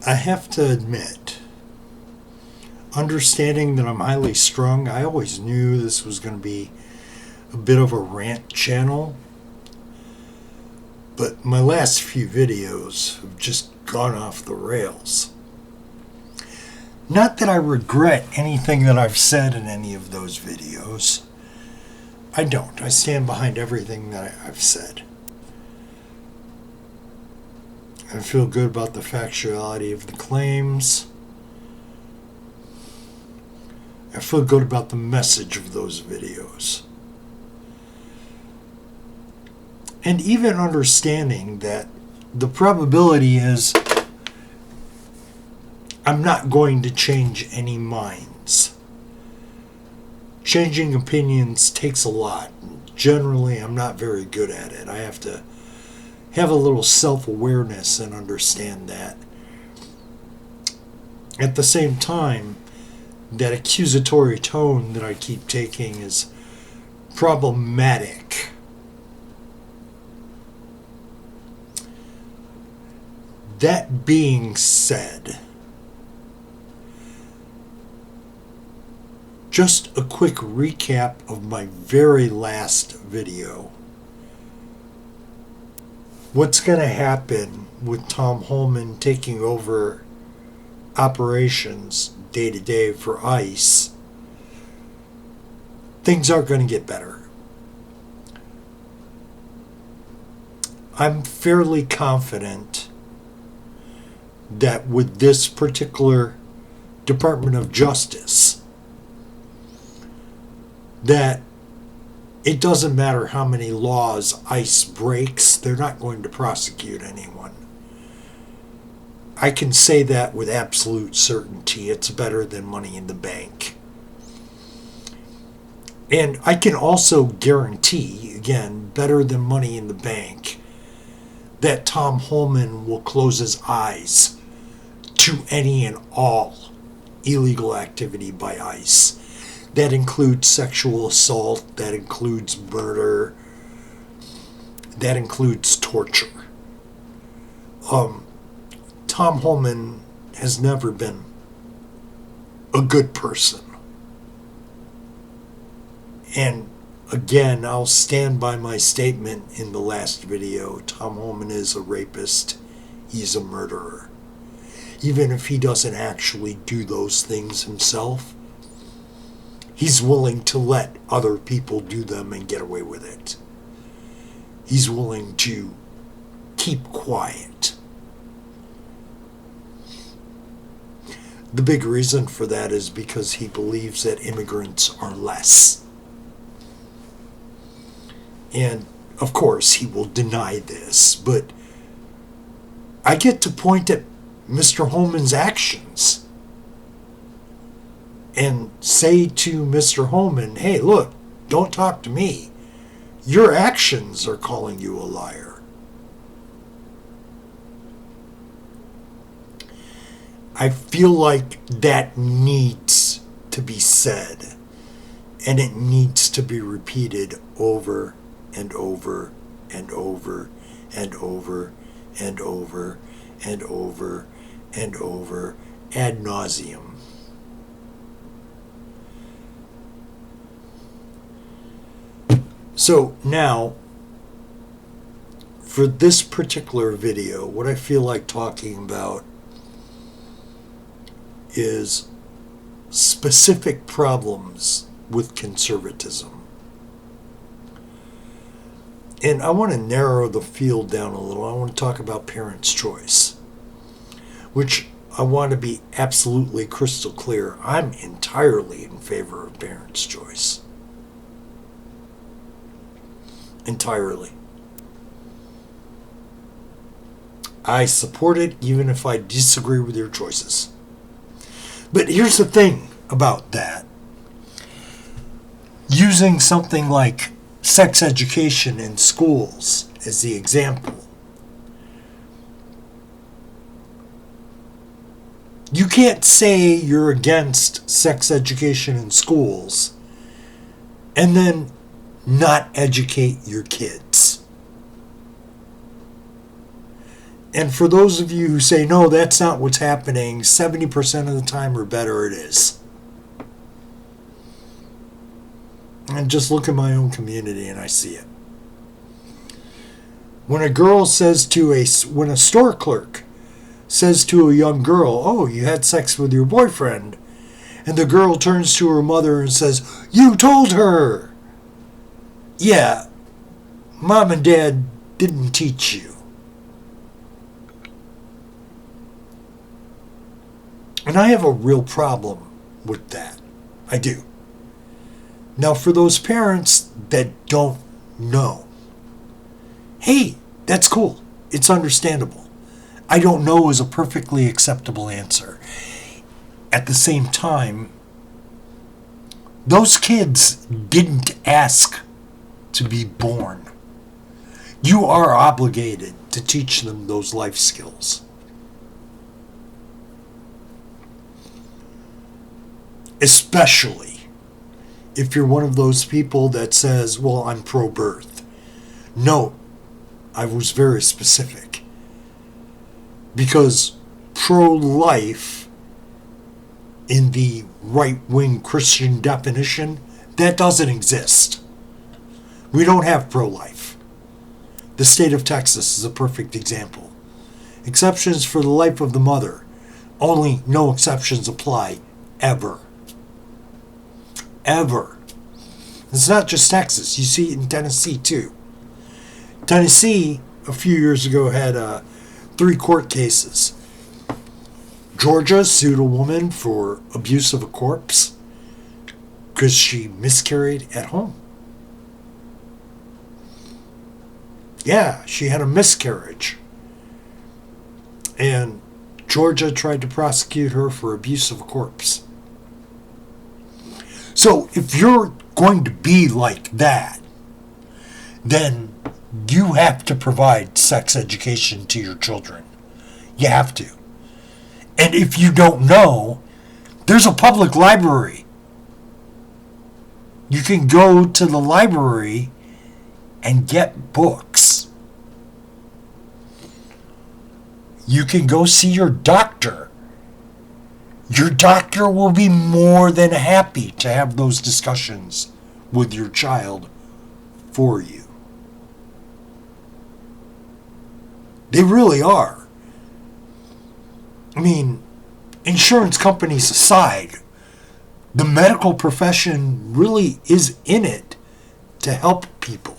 I have to admit, understanding that I'm highly strung, I always knew this was going to be a bit of a rant channel. But my last few videos have just gone off the rails. Not that I regret anything that I've said in any of those videos. I don't. I stand behind everything that I've said. I feel good about the factuality of the claims. I feel good about the message of those videos. And even understanding that the probability is I'm not going to change any minds. Changing opinions takes a lot. Generally, I'm not very good at it. I have to have a little self-awareness and understand that. At the same time, that accusatory tone that I keep taking is problematic. That being said, just a quick recap of my very last video. What's going to happen with Tom Holman taking over operations day to day for ICE? Things aren't going to get better. I'm fairly confident that with this particular Department of Justice, that it doesn't matter how many laws ICE breaks, they're not going to prosecute anyone. I can say that with absolute certainty. It's better than money in the bank. And I can also guarantee, again, better than money in the bank, that Tom Holman will close his eyes to any and all illegal activity by ICE. That includes sexual assault, that includes murder, that includes torture. Tom Holman has never been a good person. And again, I'll stand by my statement in the last video. Tom Holman is a rapist. He's a murderer. Even if he doesn't actually do those things himself, he's willing to let other people do them and get away with it. He's willing to keep quiet. The big reason for that is because he believes that immigrants are less. And, of course, he will deny this, but I get to point at Mr. Holman's actions and say to Mr. Holman, hey, look, don't talk to me. Your actions are calling you a liar. I feel like that needs to be said, and it needs to be repeated over and over and over and over and over and over and over ad nauseum. So now, for this particular video, what I feel like talking about is specific problems with conservatism. And I want to narrow the field down a little. I want to talk about parents' choice, which I want to be absolutely crystal clear. I'm entirely in favor of parents' choice. Entirely. I support it even if I disagree with your choices. But here's the thing about that. Using something like sex education in schools as the example. You can't say you're against sex education in schools and then not educate your kids. And for those of you who say, no, that's not what's happening, 70% of the time or better it is. And just look at my own community and I see it. When when a store clerk says to a young girl, oh, you had sex with your boyfriend, and the girl turns to her mother and says, you told her. Yeah, mom and dad didn't teach you. And I have a real problem with that. I do. Now, for those parents that don't know, hey, that's cool. It's understandable. I don't know is a perfectly acceptable answer. At the same time, those kids didn't ask to be born. You are obligated to teach them those life skills. Especially if you're one of those people that says, well, I'm pro-birth. No, I was very specific. Because pro-life, in the right-wing Christian definition, that doesn't exist. We don't have pro-life. The state of Texas is a perfect example. Exceptions for the life of the mother. Only no exceptions apply, ever. Ever. It's not just Texas. You see it in Tennessee, too. Tennessee, a few years ago, had 3 court cases. Georgia sued a woman for abuse of a corpse because she miscarried at home. Yeah, she had a miscarriage. And Georgia tried to prosecute her for abuse of a corpse. So if you're going to be like that, then you have to provide sex education to your children. You have to. And if you don't know, there's a public library. You can go to the library and get books. You can go see your doctor. Your doctor will be more than happy to have those discussions with your child for you. They really are. I mean, insurance companies aside, the medical profession really is in it to help people.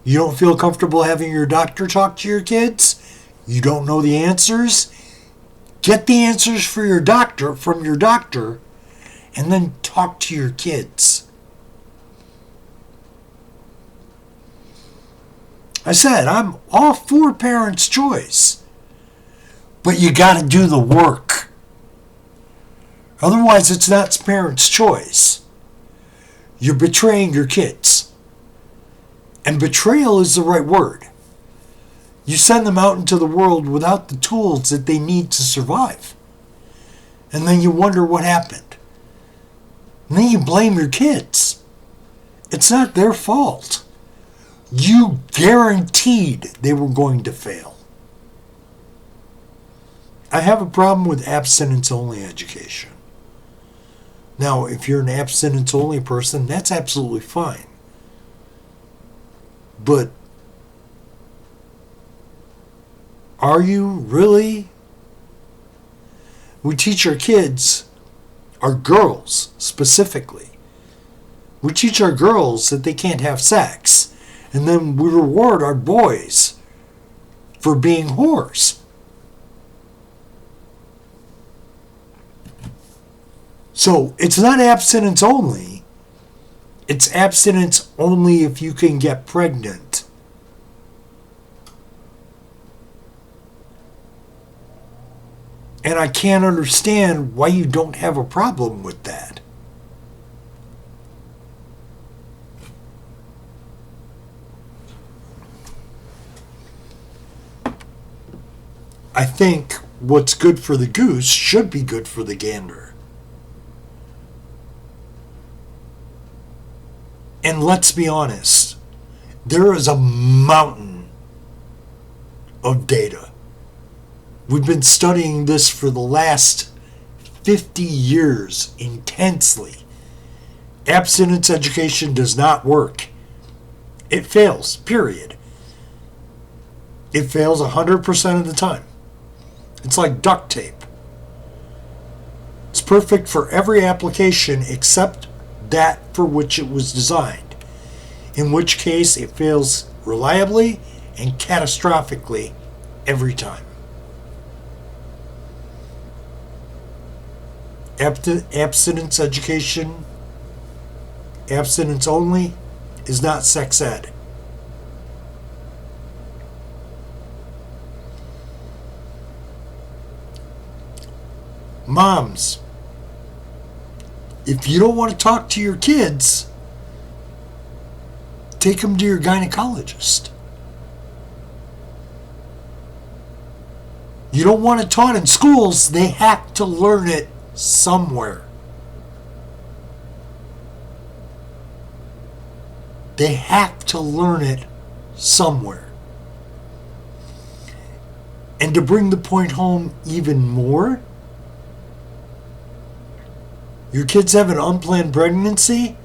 You don't feel comfortable having your doctor talk to your kids? You don't know the answers? Get the answers from your doctor, and then talk to your kids. I said, I'm all for parents' choice. But you got to do the work. Otherwise, it's not parents' choice. You're betraying your kids. And betrayal is the right word. You send them out into the world without the tools that they need to survive. And then you wonder what happened. And then you blame your kids. It's not their fault. You guaranteed they were going to fail. I have a problem with abstinence-only education. Now, if you're an abstinence-only person, that's absolutely fine. But are you really? We teach our kids, our girls specifically, we teach our girls that they can't have sex. And then we reward our boys for being whores. So it's not abstinence only. It's abstinence only if you can get pregnant. And I can't understand why you don't have a problem with that. I think what's good for the goose should be good for the gander. And let's be honest, There is a mountain of data. We've been studying this for the last 50 years intensely. Abstinence education does not work. It fails, period. It fails 100% of the time. It's like duct tape. It's perfect for every application except that for which it was designed, in which case it fails reliably and catastrophically every time. Abstinence education, abstinence only, is not sex ed. Moms, if you don't want to talk to your kids, take them to your gynecologist. You don't want it taught in schools, they have to learn it somewhere. They have to learn it somewhere. And to bring the point home even more, your kids have an unplanned pregnancy,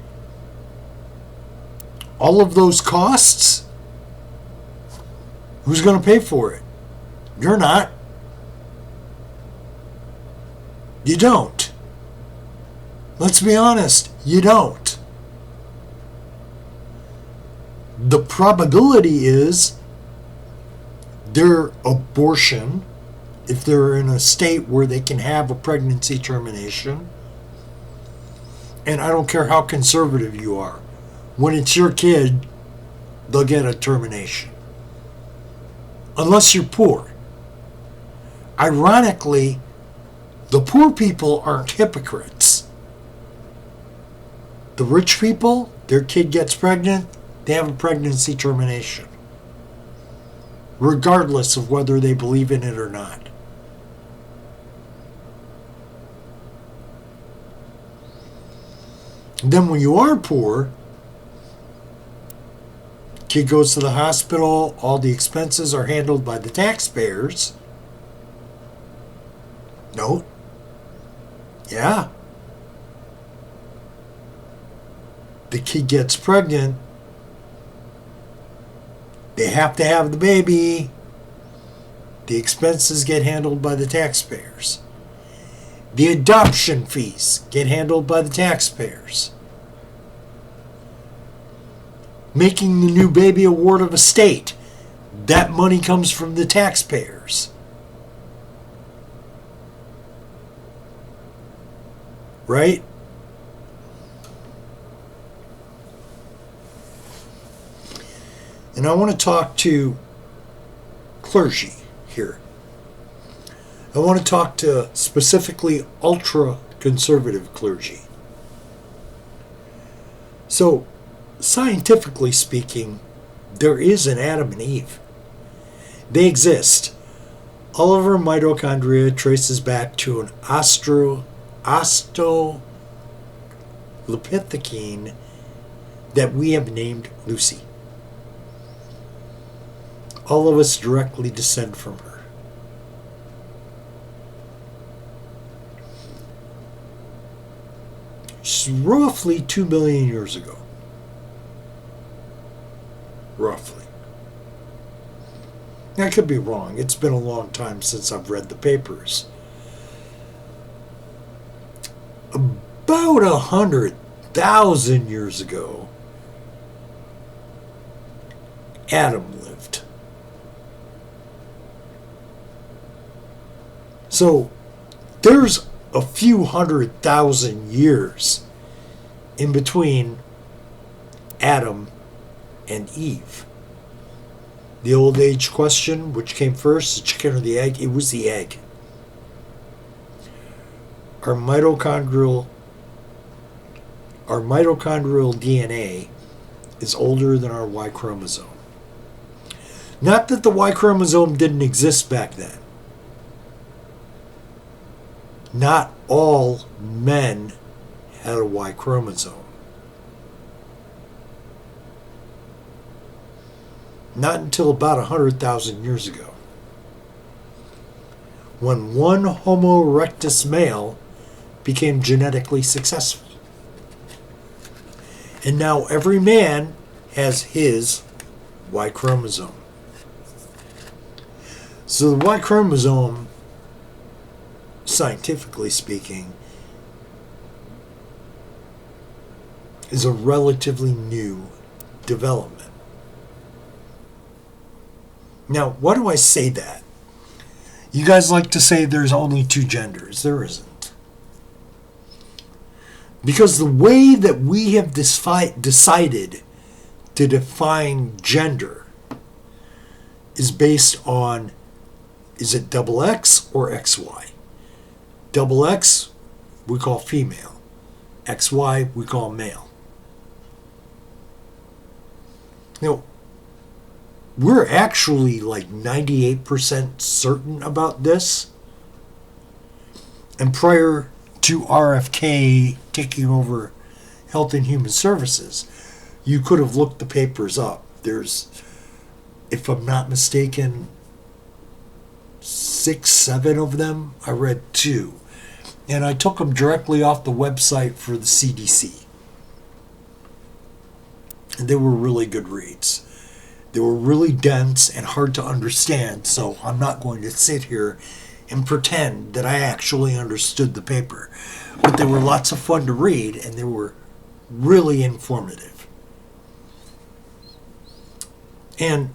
all of those costs, who's going to pay for it? You're not. You don't. Let's be honest, you don't. The probability is their abortion, if they're in a state where they can have a pregnancy termination, and I don't care how conservative you are, when it's your kid, they'll get a termination. Unless you're poor. Ironically, the poor people aren't hypocrites. The rich people, their kid gets pregnant, they have a pregnancy termination, regardless of whether they believe in it or not. Then when you are poor, kid goes to the hospital, all the expenses are handled by the taxpayers. No. Yeah. The kid gets pregnant. They have to have the baby. The expenses get handled by the taxpayers. The adoption fees get handled by the taxpayers. Making the new baby a ward of estate, that money comes from the taxpayers. Right? And I want to talk to clergy here. I want to talk to specifically ultra-conservative clergy. So, scientifically speaking, there is an Adam and Eve. They exist. All of our mitochondria traces back to an osteolipithecine that we have named Lucy. All of us directly descend from her. She's roughly 2 million years ago. Roughly. I could be wrong. It's been a long time since I've read the papers. About 100,000 years ago, Adam lived. So there's a few 100,000 years in between Adam and Eve. The old age question, which came first, the chicken or the egg? It was the egg. Our mitochondrial DNA is older than our Y chromosome. Not that the Y chromosome didn't exist back then. Not all men had a Y chromosome. Not until about 100,000 years ago, when one Homo erectus male became genetically successful. And now every man has his Y chromosome. So the Y chromosome, scientifically speaking, is a relatively new development. Now, why do I say that? You guys like to say there's only two genders. There isn't. Because the way that we have decided to define gender is based on, is it double X or XY? Double X, we call female. XY, we call male. Now, we're actually like 98% certain about this. And prior to RFK taking over Health and Human Services, you could have looked the papers up. There's, if I'm not mistaken, 6, 7 of them. I read 2. And I took them directly off the website for the CDC. And they were really good reads. They were really dense and hard to understand, so I'm not going to sit here and pretend that I actually understood the paper. But they were lots of fun to read, and they were really informative. And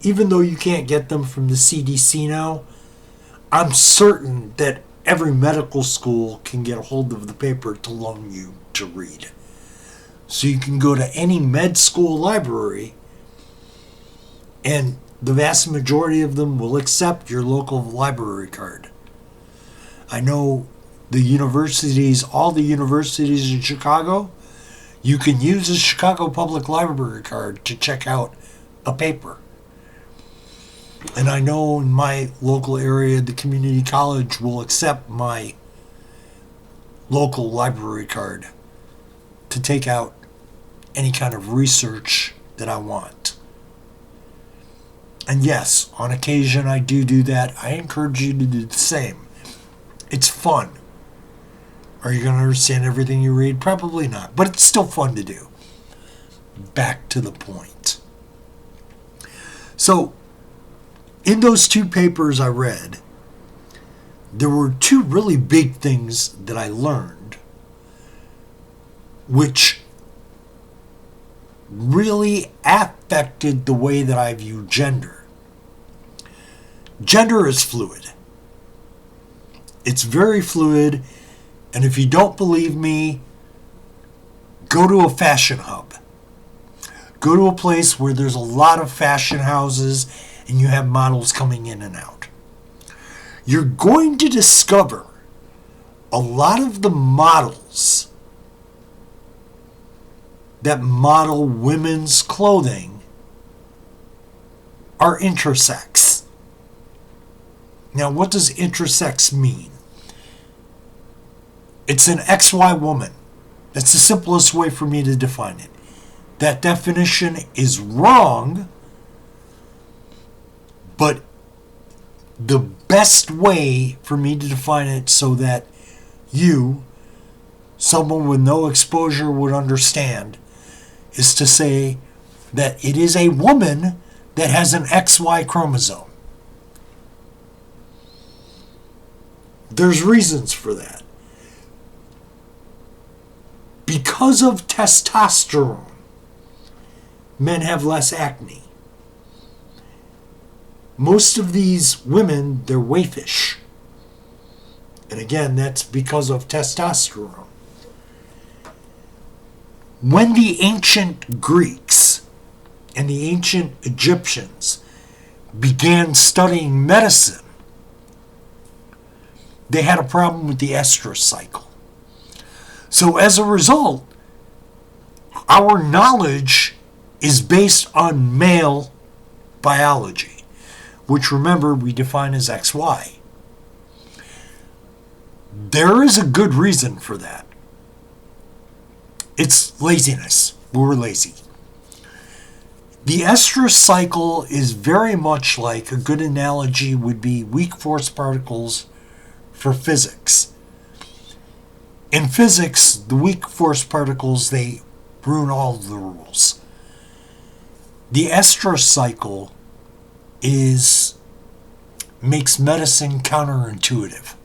even though you can't get them from the CDC now, I'm certain that every medical school can get a hold of the paper to loan you to read. So you can go to any med school library, and the vast majority of them will accept your local library card. I know the universities, all the universities in Chicago, you can use a Chicago Public Library card to check out a paper. And I know in my local area, the community college will accept my local library card to take out any kind of research that I want. And yes, on occasion I do that. I encourage you to do the same. It's fun. Are you going to understand everything you read? Probably not, but it's still fun to do. Back to the point. So, in those 2 papers I read, there were 2 really big things that I learned, which really affected the way that I view gender. Gender is fluid. It's very fluid, and if you don't believe me, go to a fashion hub. Go to a place where there's a lot of fashion houses and you have models coming in and out. You're going to discover a lot of the models that model women's clothing are intersex. Now, what does intersex mean? It's an XY woman. That's the simplest way for me to define it. That definition is wrong, but the best way for me to define it so that you, someone with no exposure, would understand is to say that it is a woman that has an XY chromosome. There's reasons for that. Because of testosterone, men have less acne. Most of these women, they're waifish. And again, that's because of testosterone. When the ancient Greeks and the ancient Egyptians began studying medicine, they had a problem with the estrous cycle. So as a result, our knowledge is based on male biology, which, remember, we define as XY. There is a good reason for that. It's laziness. We're lazy. The estrous cycle is very much like, a good analogy would be weak force particles for physics. In physics, the weak force particles, they ruin all of the rules. The estrous cycle makes medicine counterintuitive.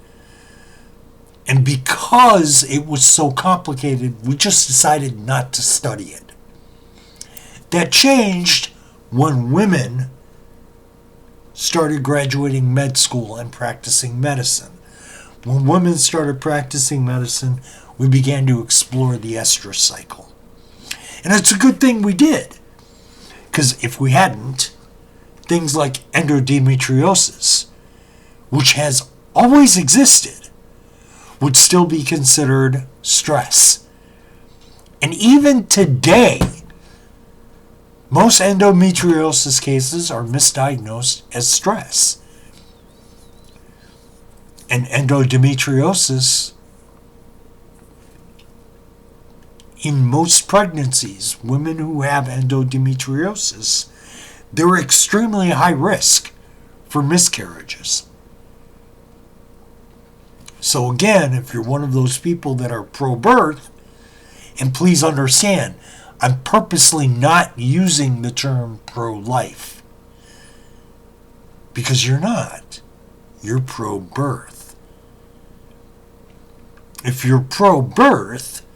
And because it was so complicated, we just decided not to study it. That changed when women started graduating med school and practicing medicine. When women started practicing medicine, we began to explore the estrous cycle. And it's a good thing we did, because if we hadn't, things like endometriosis, which has always existed, would still be considered stress. And even today, most endometriosis cases are misdiagnosed as stress. And endometriosis, in most pregnancies, women who have endometriosis, they're extremely high risk for miscarriages. So again, if you're one of those people that are pro-birth, and please understand, I'm purposely not using the term pro-life, because you're not. You're pro-birth. If you're pro-birth,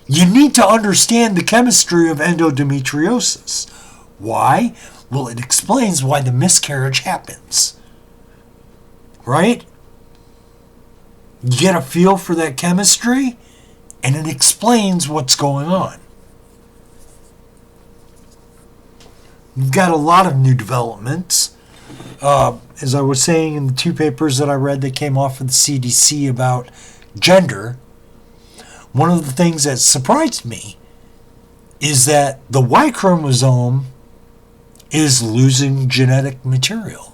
you need to understand the chemistry of endometriosis. Why? Well, it explains why the miscarriage happens. Right? You get a feel for that chemistry, and it explains what's going on. We've got a lot of new developments. As I was saying in the 2 papers that I read that came off of the CDC about gender, one of the things that surprised me is that the Y chromosome is losing genetic material.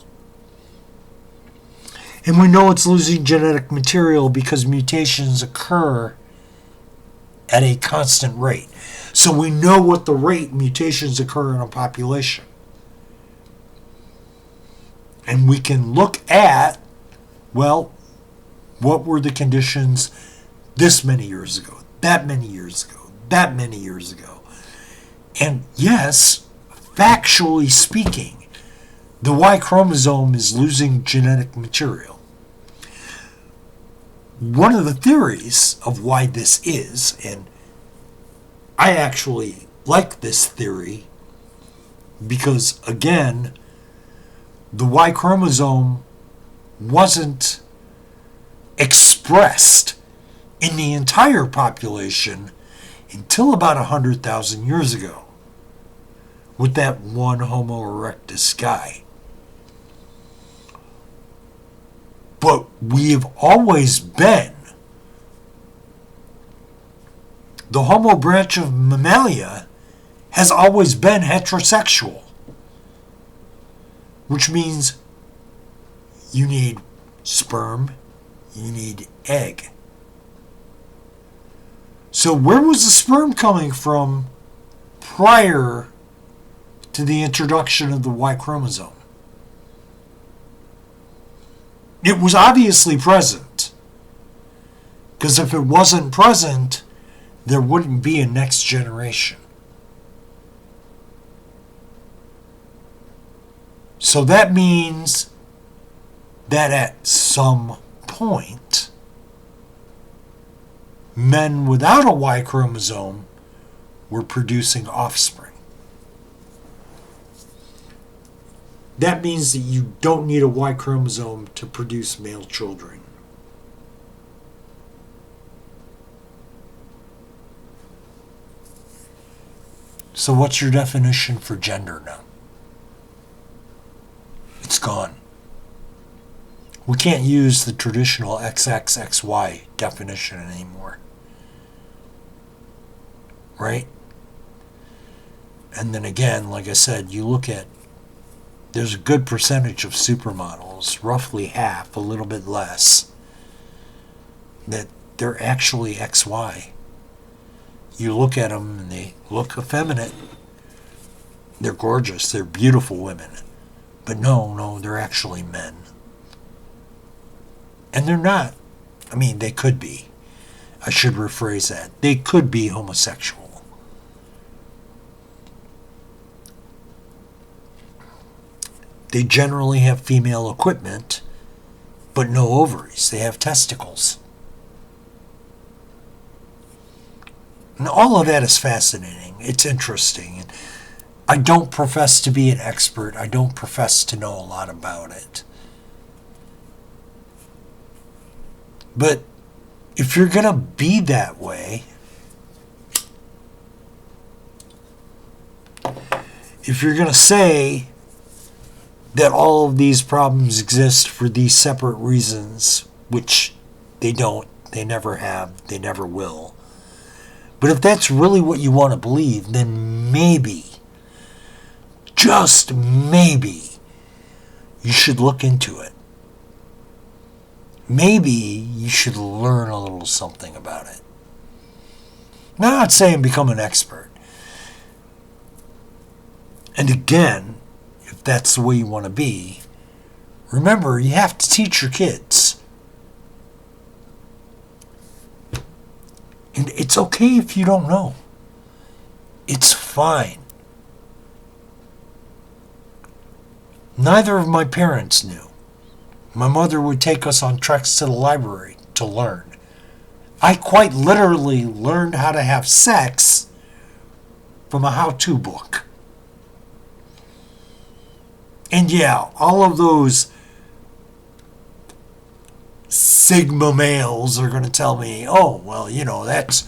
And we know it's losing genetic material because mutations occur at a constant rate. So we know what the rate mutations occur in a population. And we can look at, well, what were the conditions this many years ago, that many years ago, that many years ago. And yes, factually speaking, the Y chromosome is losing genetic material. One of the theories of why this is, and I actually like this theory, because again, the Y chromosome wasn't expressed in the entire population until about 100,000 years ago with that one Homo erectus guy. But we've always been, the Homo branch of Mammalia has always been heterosexual, which means you need sperm, you need egg. So where was the sperm coming from prior to the introduction of the Y chromosome? It was obviously present, because if it wasn't present, there wouldn't be a next generation. So that means that at some point, men without a Y chromosome were producing offspring. That means that you don't need a Y chromosome to produce male children. So what's your definition for gender now? It's gone. We can't use the traditional XXXY definition anymore. Right? And then again, like I said, you look at, there's a good percentage of supermodels, roughly half, a little bit less, that they're actually XY. You look at them and they look effeminate, They're gorgeous. They're beautiful women. But no, they're actually men. And they're not. I mean, they could be. I should rephrase that. They could be homosexual. They generally have female equipment, but no ovaries. They have testicles. And all of that is fascinating. It's interesting. I don't profess to be an expert. I don't profess to know a lot about it. But if you're going to be that way, if you're going to say that all of these problems exist for these separate reasons, which they don't, they never have, they never will. But if that's really what you want to believe, then maybe, just maybe, you should look into it. Maybe you should learn a little something about it. Now, I'm not saying become an expert. And again, if that's the way you want to be, remember, you have to teach your kids. And it's okay if you don't know. It's fine. Neither of my parents knew. My mother would take us on treks to the library to learn. I quite literally learned how to have sex from a how-to book. And yeah, all of those Sigma males are going to tell me, oh, well, you know, that's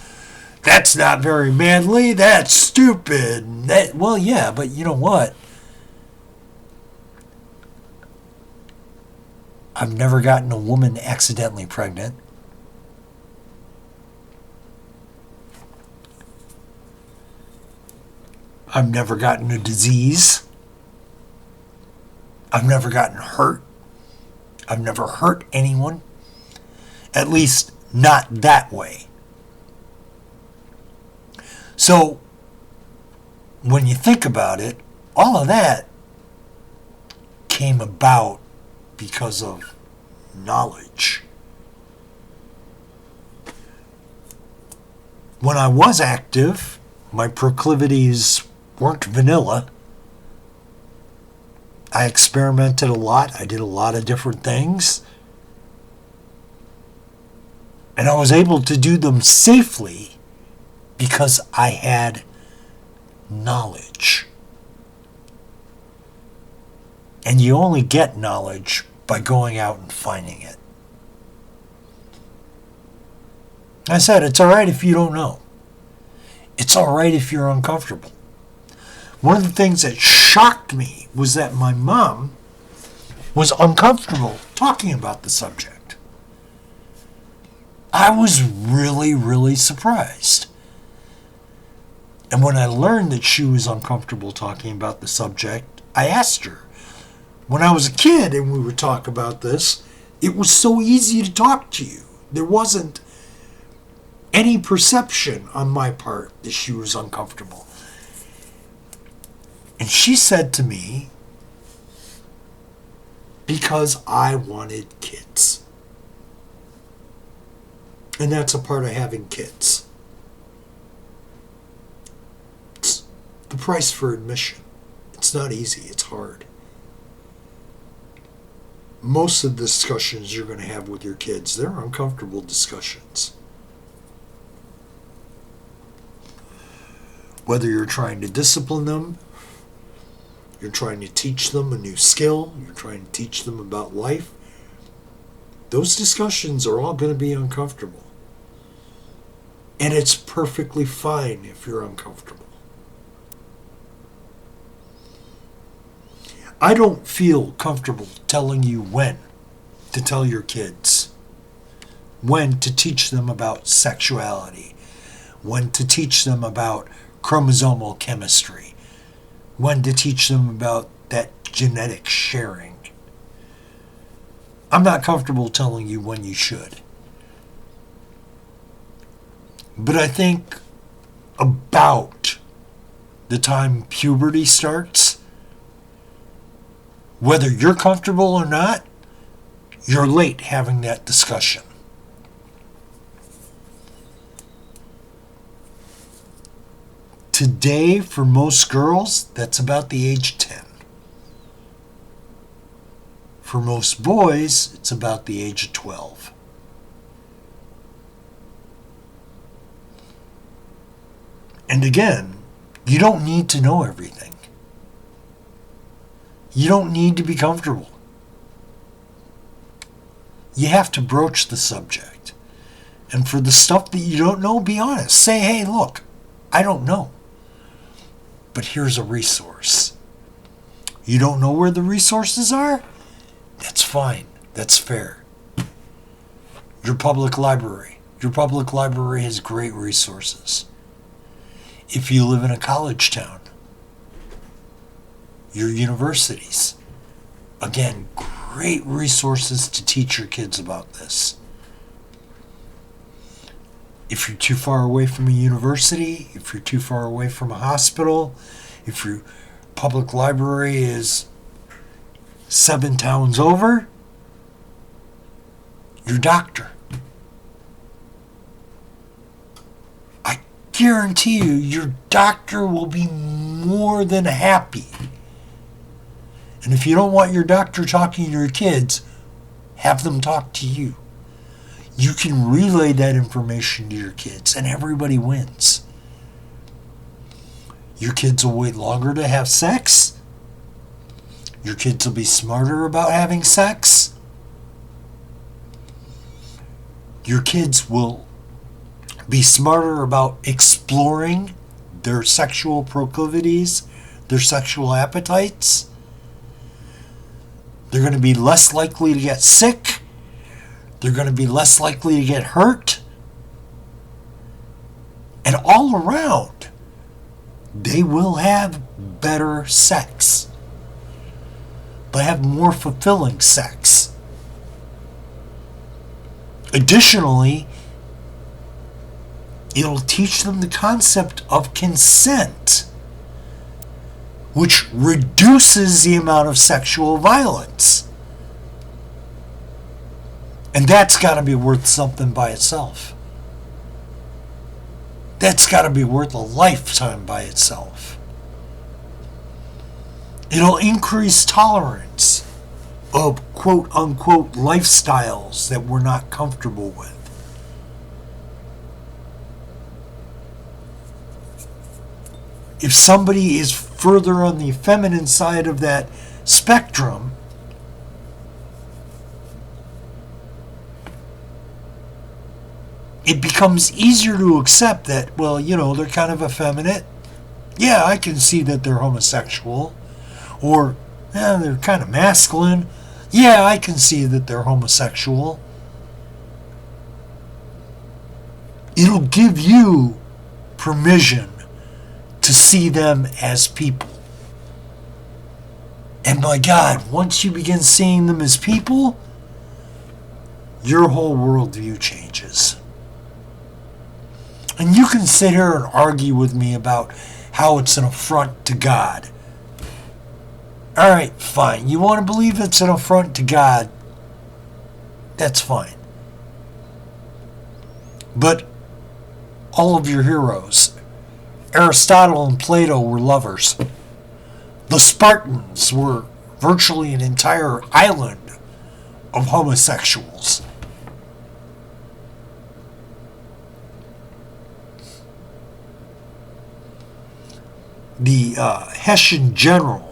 not very manly, that's stupid. Well, yeah, but you know what? I've never gotten a woman accidentally pregnant. I've never gotten a disease. I've never gotten hurt. I've never hurt anyone. At least not that way. So, when you think about it, all of that came about because of knowledge. When I was active, my proclivities weren't vanilla. I experimented a lot. I did a lot of different things. And I was able to do them safely because I had knowledge. And you only get knowledge by going out and finding it. I said, it's all right if you don't know. It's all right if you're uncomfortable. One of the things that shocked me was that my mom was uncomfortable talking about the subject. I was really, really surprised. And when I learned that she was uncomfortable talking about the subject, I asked her. When I was a kid and we would talk about this, it was so easy to talk to you. There wasn't any perception on my part that she was uncomfortable. And she said to me, because I wanted kids. And that's a part of having kids. It's the price for admission. It's not easy, it's hard. Most of the discussions you're going to have with your kids, they're uncomfortable discussions. Whether you're trying to discipline them, you're trying to teach them a new skill, you're trying to teach them about life, those discussions are all going to be uncomfortable. And it's perfectly fine if you're uncomfortable. I don't feel comfortable telling you when to tell your kids, when to teach them about sexuality, when to teach them about chromosomal chemistry, when to teach them about that genetic sharing. I'm not comfortable telling you when you should. But I think about the time puberty starts, whether you're comfortable or not, you're late having that discussion. Today, for most girls, that's about the age of 10. For most boys, it's about the age of 12. And again, you don't need to know everything. You don't need to be comfortable. You have to broach the subject. And for the stuff that you don't know, be honest. Say, hey, look, I don't know. But here's a resource. You don't know where the resources are? That's fine. That's fair. Your public library. Your public library has great resources. If you live in a college town, your universities, again, great resources to teach your kids about this. If you're too far away from a university, if you're too far away from a hospital, if your public library is 7 towns over, your doctor. I guarantee you, your doctor will be more than happy. And if you don't want your doctor talking to your kids, have them talk to you. You can relay that information to your kids, and everybody wins. Your kids will wait longer to have sex. Your kids will be smarter about having sex. Your kids will be smarter about exploring their sexual proclivities, their sexual appetites. They're going to be less likely to get sick. They're going to be less likely to get hurt. And all around, they will have better sex. They'll have more fulfilling sex. Additionally, it'll teach them the concept of consent, which reduces the amount of sexual violence. And that's got to be worth something by itself. That's got to be worth a lifetime by itself. It'll increase tolerance of quote-unquote lifestyles that we're not comfortable with. If somebody is further on the feminine side of that spectrum, it becomes easier to accept that, well, you know, they're kind of effeminate. Yeah, I can see that they're homosexual. Or, they're kind of masculine. Yeah, I can see that they're homosexual. It'll give you permission to see them as people. And my God, once you begin seeing them as people, your whole worldview changes. And you can sit here and argue with me about how it's an affront to God. All right, fine. You want to believe it's an affront to God? That's fine. But all of your heroes, Aristotle and Plato, were lovers. The Spartans were virtually an entire island of homosexuals. The Hessian general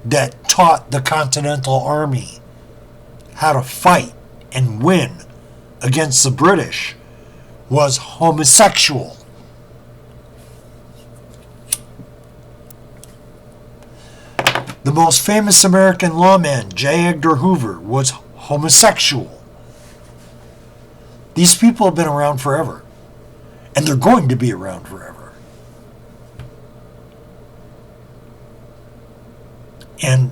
that taught the Continental Army how to fight and win against the British was homosexual. The most famous American lawman, J. Edgar Hoover, was homosexual. These people have been around forever, and they're going to be around forever. And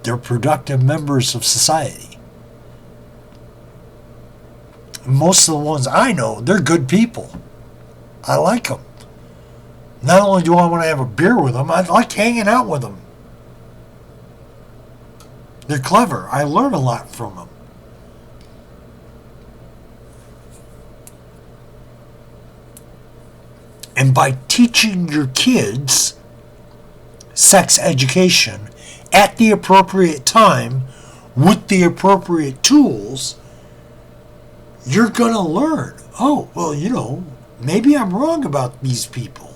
they're productive members of society. Most of the ones I know, they're good people. I like them. Not only do I want to have a beer with them, I like hanging out with them. They're clever. I learn a lot from them. And by teaching your kids sex education at the appropriate time with the appropriate tools, you're going to learn. Oh, well, maybe I'm wrong about these people.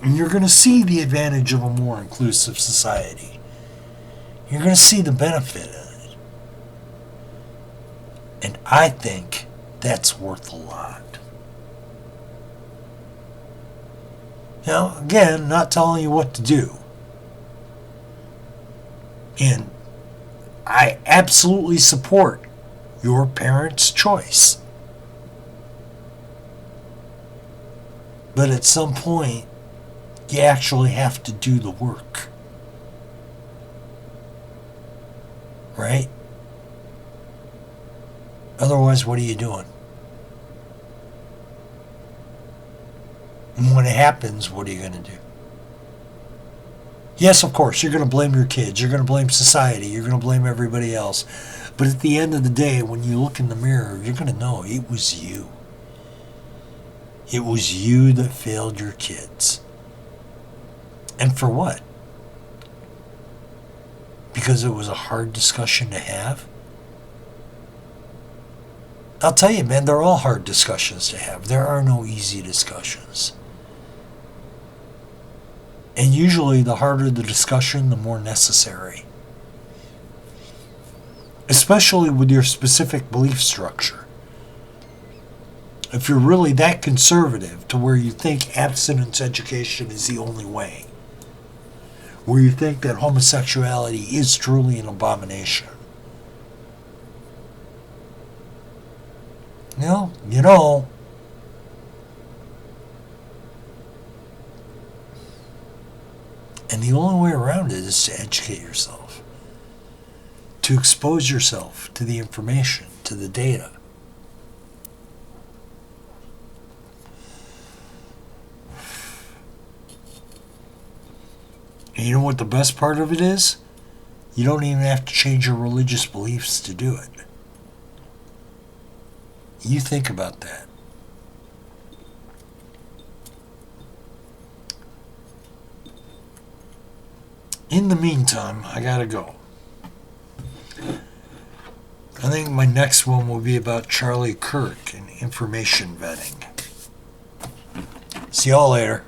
And you're going to see the advantage of a more inclusive society. You're going to see the benefit of it. And I think that's worth a lot. Now, again, not telling you what to do. And I absolutely support your parents' choice. But at some point, you actually have to do the work. Right? Otherwise, what are you doing? And when it happens, what are you going to do? Yes, of course, you're going to blame your kids. You're going to blame society. You're going to blame everybody else. But at the end of the day, when you look in the mirror, you're going to know it was you. It was you that failed your kids. And for what? Because it was a hard discussion to have? I'll tell you, man, they're all hard discussions to have. There are no easy discussions. And usually the harder the discussion, the more necessary. Especially with your specific belief structure. If you're really that conservative to where you think abstinence education is the only way, where you think that homosexuality is truly an abomination, and the only way around it is to educate yourself, to expose yourself to the information, to the data. And you know what the best part of it is? You don't even have to change your religious beliefs to do it. You think about that. In the meantime, I gotta go. I think my next one will be about Charlie Kirk and information vetting. See y'all later.